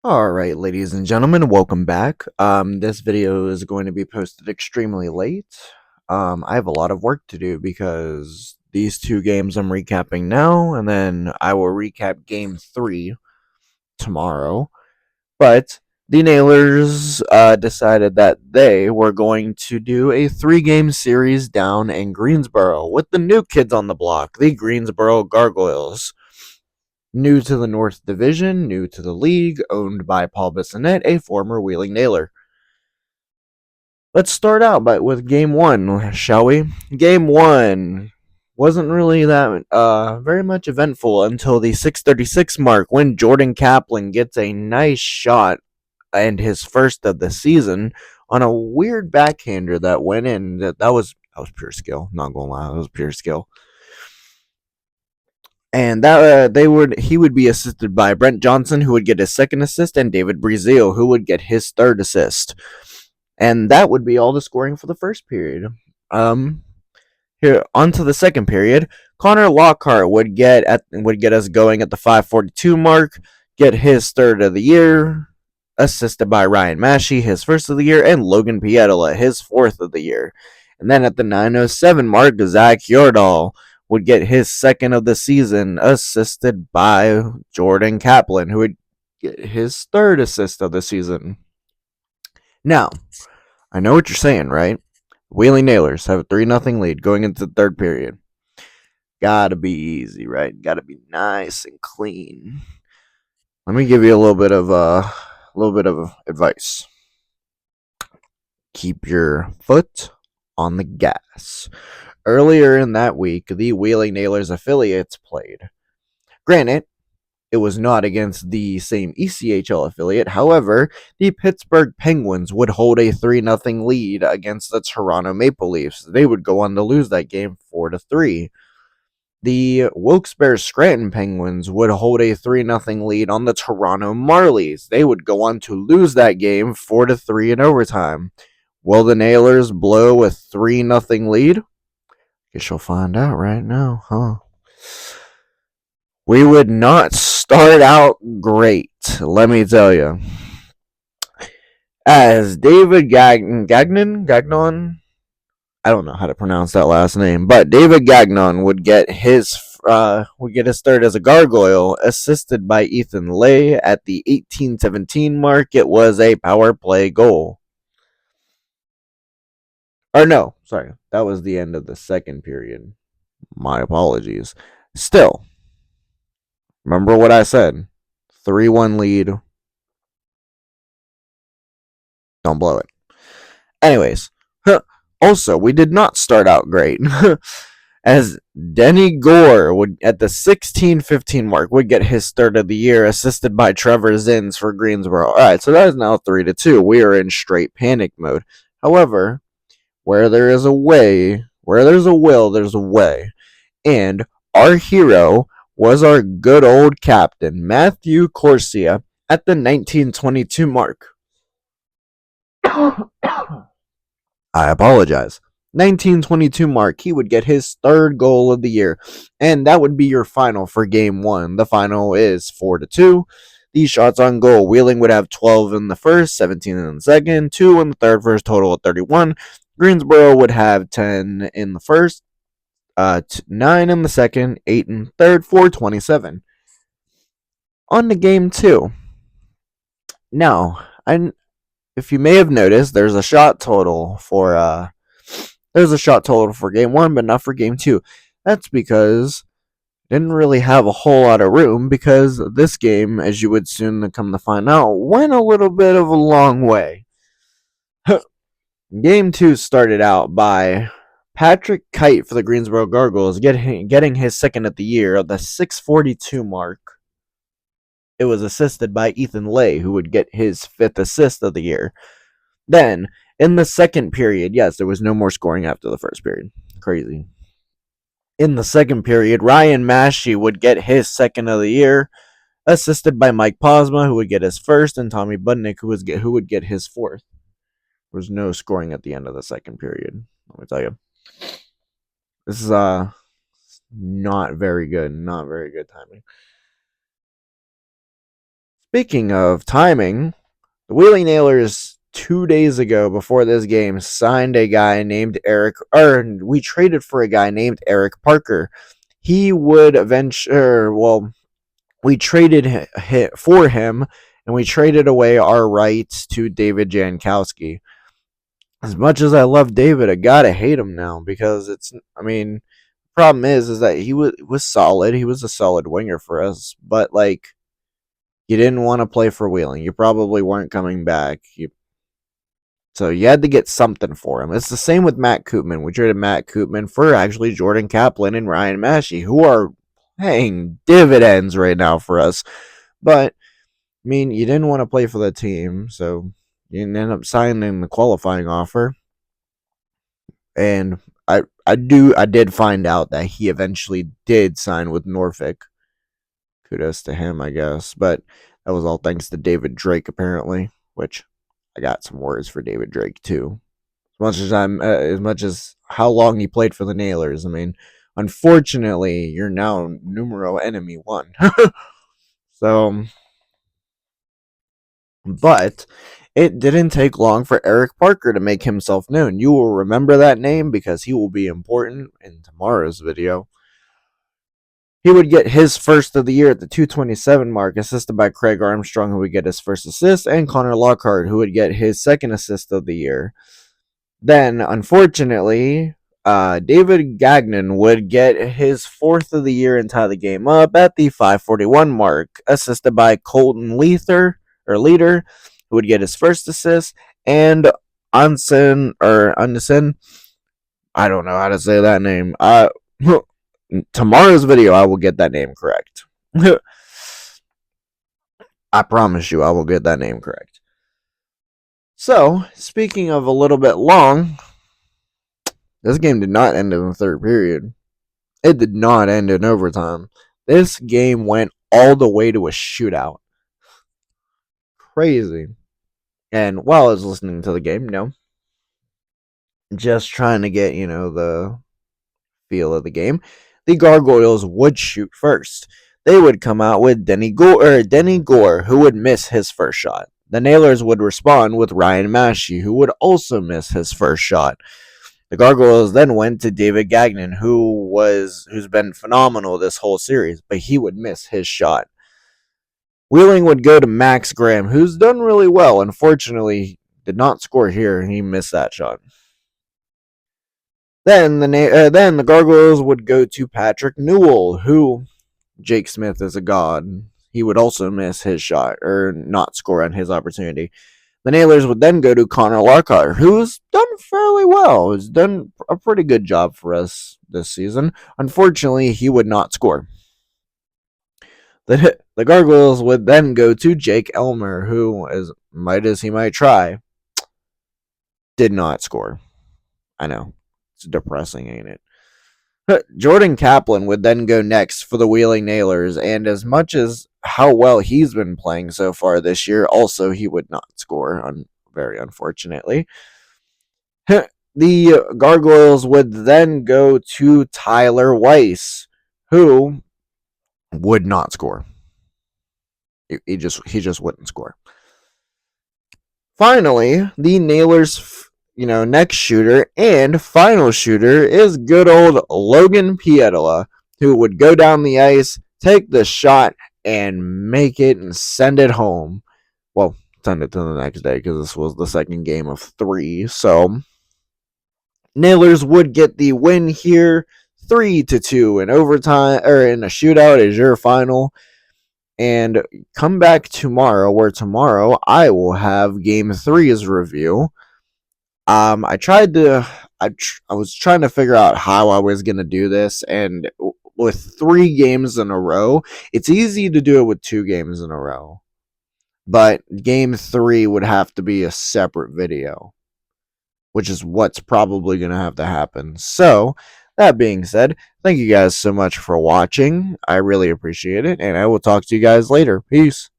Alright, ladies and gentlemen, welcome back. This video is going to be posted extremely late. I have a lot of work to do because these two games I'm recapping now, and then I will recap game 3 tomorrow. But the Nailers decided that they were going to do a 3-game series down in Greensboro with the new kids on the block, the Greensboro Gargoyles. New to the North Division, new to the league, owned by Paul Bissonnette, a former Wheeling Nailer. Let's start out with game 1, shall we? Game 1 wasn't really that very much eventful until the 6:36 mark when Jordan Kaplan gets a nice shot and his first of the season on a weird backhander that went in. That was pure skill. Not gonna lie, that was pure skill. And that he would be assisted by Brent Johnson, who would get his second assist, and David Brazil, who would get his third assist. And that would be all the scoring for the first period. Um, Here on to the second period. Connor Lockhart would get us going at the 5:42 mark, get his third of the year, assisted by Ryan Massey, his first of the year, and Logan Pietola, his fourth of the year. And then at the 9:07 mark, Zach Yordahl would get his second of the season, assisted by Jordan Kaplan, who would get his third assist of the season. Now, I know what you're saying, right? Wheeling Nailers have a 3-0 lead going into the third period. Gotta be easy, right? Gotta be nice and clean. Let me give you a little bit of advice. Keep your foot on the gas. Earlier in that week, the Wheeling Nailers affiliates played. Granted, it was not against the same ECHL affiliate. However, the Pittsburgh Penguins would hold a 3-0 lead against the Toronto Maple Leafs. They would go on to lose that game 4-3. The Wilkes-Barre Scranton Penguins would hold a 3-0 lead on the Toronto Marlies. They would go on to lose that game 4-3 in overtime. Will the Nailers blow a 3-0 lead? Guess you'll find out right now, huh? We would not start out great, let me tell you. As David Gagnon, I don't know how to pronounce that last name, but David Gagnon would get his third as a gargoyle, assisted by Ethan Lay at the 18:17 mark. It was a power play goal. Or no, sorry, that was the end of the second period. My apologies. Still, remember what I said. 3-1 lead. Don't blow it. Anyways, also, we did not start out great. As Denny Gore would at the 16:15 mark would get his third of the year, assisted by Trevor Zins for Greensboro. All right, so that is now 3-2. We are in straight panic mode. However, where there is a way, where there's a will, there's a way. And our hero was our good old captain, Matthew Corsia, at the 19:22 mark. I apologize. 19:22 mark, he would get his third goal of the year, and that would be your final for game 1. The final is 4-2. These shots on goal, Wheeling would have 12 in the first, 17 in the second, 2 in the third, for a total of 31. Greensboro would have 10 in the first, 9 in the second, 8 in the third, for 27. On to game 2. Now, if you may have noticed, there's a shot total for game 1, but not for game 2. That's because didn't really have a whole lot of room, because this game, as you would soon come to find out, went a little bit of a long way. Game 2 started out by Patrick Kite for the Greensboro Gargoyles getting his second of the year at the 6:42 mark. It was assisted by Ethan Lay, who would get his fifth assist of the year. Then, in the second period, yes, there was no more scoring after the first period. Crazy. In the second period, Ryan Massey would get his second of the year, assisted by Mike Posma, who would get his first, and Tommy Budnick, who would get his fourth. There was no scoring at the end of the second period. Let me tell you, this is not very good. Not very good timing. Speaking of timing, the Wheeling Nailers 2 days ago before this game signed a guy named Eric, or we traded for a guy named Eric Parker. He would eventually, well, we traded for him, and we traded away our rights to David Jankowski. As much as I love David, I gotta hate him now because I mean, problem is that he was solid. He was a solid winger for us, but like, you didn't want to play for Wheeling. You probably weren't coming back. So you had to get something for him. It's the same with Matt Koopman. We traded Matt Koopman for actually Jordan Kaplan and Ryan Massey, who are paying dividends right now for us. But I mean, you didn't want to play for the team, so you ended up signing the qualifying offer. And I did find out that he eventually did sign with Norfolk. Kudos to him, I guess. But that was all thanks to David Drake, apparently. Which I got some words for David Drake too. As much as how long he played for the Nailers. I mean, unfortunately, you're now numero enemy one. So, but it didn't take long for Eric Parker to make himself known. You will remember that name because he will be important in tomorrow's video. He would get his first of the year at the 227 mark, assisted by Craig Armstrong, who would get his first assist, and Connor Lockhart, who would get his second assist of the year. Then, unfortunately, David Gagnon would get his fourth of the year and tie the game up at the 541 mark, assisted by Colton Leader, who would get his first assist, and Anson, I don't know how to say that name. Tomorrow's video, I will get that name correct. I promise you, I will get that name correct. So, speaking of a little bit long, this game did not end in the third period. It did not end in overtime. This game went all the way to a shootout. Crazy. And while I was listening to the game, just trying to get, the feel of the game, the Gargoyles would shoot first. They would come out with Denny Gore, who would miss his first shot. The Nailers would respond with Ryan Massey, who would also miss his first shot. The Gargoyles then went to David Gagnon, who's been phenomenal this whole series, but he would miss his shot. Wheeling would go to Max Graham, who's done really well. Unfortunately, did not score here. He missed that shot. Then the Gargoyles would go to Patrick Newell, who Jake Smith is a god. He would also miss his shot or not score on his opportunity. The Nailers would then go to Connor Lockhart, who's done fairly well. He's done a pretty good job for us this season. Unfortunately, he would not score. The Gargoyles would then go to Jake Elmer, who, as he might try, did not score. I know. It's depressing, ain't it? Jordan Kaplan would then go next for the Wheeling Nailers, and as much as how well he's been playing so far this year, also he would not score, very unfortunately. The Gargoyles would then go to Tyler Weiss, who would not score. He just wouldn't score. Finally, the Nailers next shooter and final shooter is good old Logan Pietola, who would go down the ice, take the shot, and make it and send it home. Well, send it to the next day because this was the second game of 3. So, Nailers would get the win here, 3-2 in overtime or in a shootout is your final. And come back tomorrow, where tomorrow I will have Game 3's review. I was trying to figure out how I was going to do this, and with 3 games in a row, it's easy to do it with 2 games in a row. But Game 3 would have to be a separate video, which is what's probably going to have to happen. So, that being said, thank you guys so much for watching. I really appreciate it, and I will talk to you guys later. Peace.